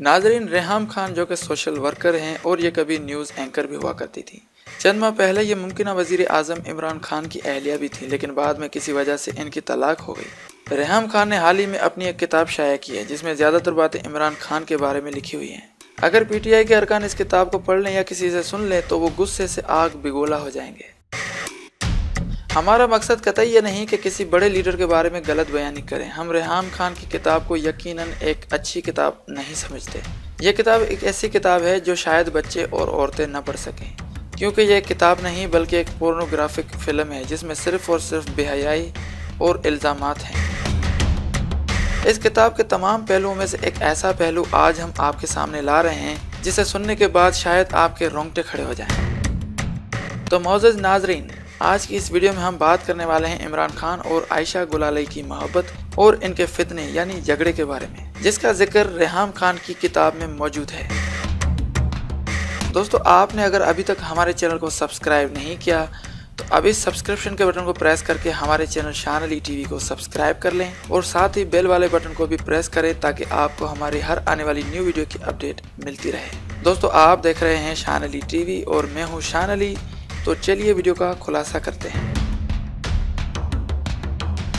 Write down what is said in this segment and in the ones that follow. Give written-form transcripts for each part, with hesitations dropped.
नाजरीन, रेहाम खान जो कि सोशल वर्कर हैं और ये कभी न्यूज़ एंकर भी हुआ करती थी। चंद माह पहले ये मुमकिन वज़ीर आज़म इमरान खान की अहलिया भी थी, लेकिन बाद में किसी वजह से इनकी तलाक हो गई। रेहाम खान ने हाल ही में अपनी एक किताब शाया की है जिसमें ज़्यादातर बातें इमरान खान के बारे में लिखी हुई हैं। अगर PTI के अरकान इस किताब को पढ़ लें या किसी से सुन लें तो वो गुस्से से आग बिगोला हो जाएंगे। हमारा मकसद कतई ये नहीं कि किसी बड़े लीडर के बारे में गलत बयानी करें। हम रेहाम खान की किताब को यकीनन एक अच्छी किताब नहीं समझते। यह किताब एक ऐसी किताब है जो शायद बच्चे और औरतें न पढ़ सकें, क्योंकि यह एक किताब नहीं बल्कि एक पोर्नोग्राफिक फिल्म है जिसमें सिर्फ और सिर्फ बेहयाई और इल्ज़ामात हैं। इस किताब के तमाम पहलुओं में से एक ऐसा पहलू आज हम आपके सामने ला रहे हैं जिसे सुनने के बाद शायद आपके रोंगटे खड़े हो जाएं। तो मौजूद नाजरीन, आज की इस वीडियो में हम बात करने वाले हैं इमरान खान और आयशा गुलाली की मोहब्बत और इनके फितने यानी झगड़े के बारे में, जिसका जिक्र रेहाम खान की किताब में मौजूद है। दोस्तों, आपने अगर अभी तक हमारे चैनल को सब्सक्राइब नहीं किया तो अभी सब्सक्रिप्शन के बटन को प्रेस करके हमारे चैनल शान अली टीवी को सब्सक्राइब कर लें और साथ ही बेल वाले बटन को भी प्रेस करें ताकि आपको हमारी हर आने वाली न्यू वीडियो की अपडेट मिलती रहे। दोस्तों, आप देख रहे हैं शान अली टीवी और मैं हूँ शान अली। तो चलिए वीडियो का खुलासा करते हैं।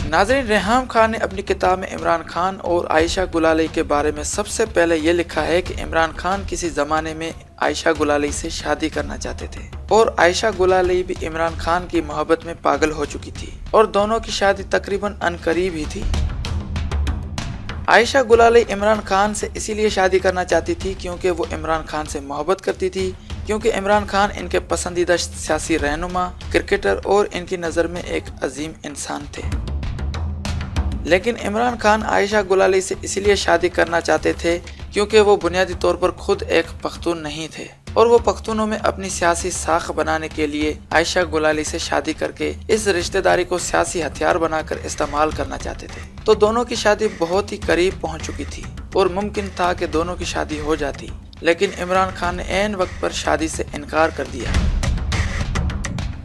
नाज़रीन, रेहाम खान ने अपनी किताब में इमरान खान और आयशा गुलाली के बारे में सबसे पहले ये लिखा है कि इमरान खान किसी ज़माने में आयशा गुलाली से शादी करना चाहते थे और आयशा गुलाली भी इमरान खान की मोहब्बत में पागल हो चुकी थी और दोनों की शादी तकरीबन अनकरीब ही थी। आयशा गुलाली इमरान खान से इसीलिए शादी करना चाहती थी क्योंकि वो इमरान खान से मोहब्बत करती थी, क्योंकि इमरान खान इनके पसंदीदा सियासी रहनुमा, क्रिकेटर और इनकी नज़र में एक अजीम इंसान थे। लेकिन इमरान खान आयशा गुलाली से इसलिए शादी करना चाहते थे क्योंकि वो बुनियादी तौर पर खुद एक पख्तून नहीं थे और वो पख्तूनों में अपनी सियासी साख बनाने के लिए आयशा गुलाली से शादी करके इस रिश्तेदारी को सियासी हथियार बनाकर इस्तेमाल करना चाहते थे। तो दोनों की शादी बहुत ही करीब पहुंच चुकी थी और मुमकिन था कि दोनों की शादी हो जाती, लेकिन इमरान खान ने ऐन वक्त पर शादी से इनकार कर दिया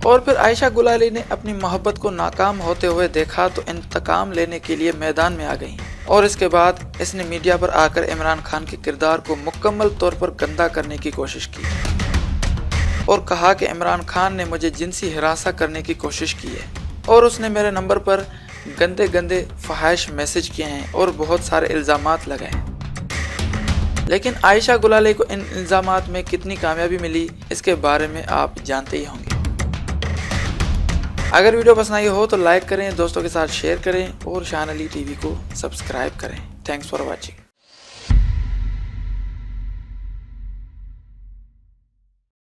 और फिर आयशा गुलाली ने अपनी मोहब्बत को नाकाम होते हुए देखा तो इंतकाम लेने के लिए मैदान में आ गई और इसके बाद इसने मीडिया पर आकर इमरान खान के किरदार को मुकम्मल तौर पर गंदा करने की कोशिश की और कहा कि इमरान खान ने मुझे जिनसी हिरासा करने की कोशिश की है और उसने मेरे नंबर पर गंदे गंदे फहाइश मैसेज किए हैं और बहुत सारे इल्ज़ामात लगाए। लेकिन आयशा गुलाली को इन इल्ज़ामात में कितनी कामयाबी मिली इसके बारे में आप जानते ही होंगे। अगर वीडियो पसंद आई हो तो लाइक करें, दोस्तों के साथ शेयर करें और शान अली टीवी को सब्सक्राइब करें। Thanks for watching.